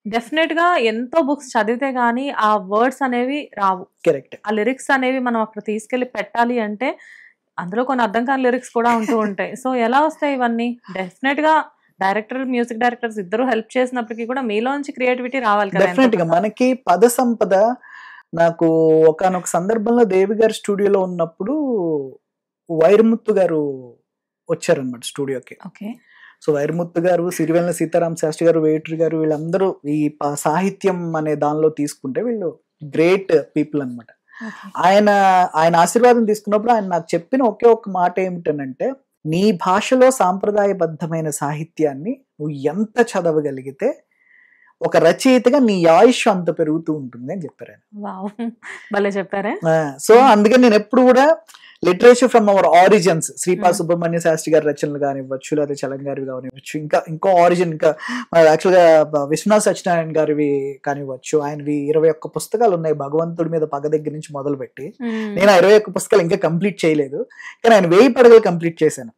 Definite గా ఎంతో books చదివితే గానీ ఆ వర్డ్స్ అనేవి రావు. కరెక్ట్. ఆ లిరిక్స్ అనేవి మనం అక్కడ తీసుకెళ్ళి పెట్టాలి అంటే అందులో కొన్ని అర్థం కాని లిరిక్స్ కూడా ఉంటూ ఉంటాయి. సో ఎలా వస్తాయి ఇవన్నీ? డెఫినెట్ గా డైరెక్టర్, మ్యూజిక్ డైరెక్టర్స్ ఇద్దరు హెల్ప్ చేసినప్పటికీ కూడా మీలోంచి క్రియేటివిటీ రావాలి కదా! డెఫినెట్ గా మనకి పద సంపద నాకు ఒకానొక సందర్భంలో దేవి గారి స్టూడియోలో ఉన్నప్పుడు వైరముత్తు గారు వచ్చారనమాట స్టూడియోకి. ఓకే. సో వైరముత్తు గారు, సిరివెన్నెల సీతారామ శాస్త్రి గారు, వేటూరి గారు వీళ్ళందరూ ఈ సాహిత్యం అనే దానిలో తీసుకుంటే వీళ్ళు గ్రేట్ పీపుల్ అనమాట. ఆయన ఆశీర్వాదం తీసుకున్నప్పుడు ఆయన నాకు చెప్పిన ఒకే ఒక్క మాట ఏమిటనంటే, నీ భాషలో సాంప్రదాయబద్ధమైన సాహిత్యాన్ని నువ్వు ఎంత చదవగలిగితే ఒక రచయితగా నీ ఆయుష్ అంత పెరుగుతూ ఉంటుంది అని చెప్పారు ఆయన. వావ్! భలే చెప్పారే. సో అందుకని నేను ఎప్పుడు కూడా literature from our origins, Sripada Subrahmanya Sastry గారి రచనలు కానివ్వచ్చు, లేదా చలం గారివి కానివ్వచ్చు, ఇంకో ఆరిజిన్ ఇంకా యాక్చువల్ గా విశ్వనాథ్ సత్యనారాయణ గారివి కానివ్వచ్చు, ఆయనవి 21 పుస్తకాలు ఉన్నాయి భగవంతుడి మీద పగ దగ్గర నుంచి మొదలు పెట్టి. నేను 21 పుస్తకాలు ఇంకా కంప్లీట్ చేయలేదు, కానీ ఆయన 1000 పడగలు కంప్లీట్ చేశాను.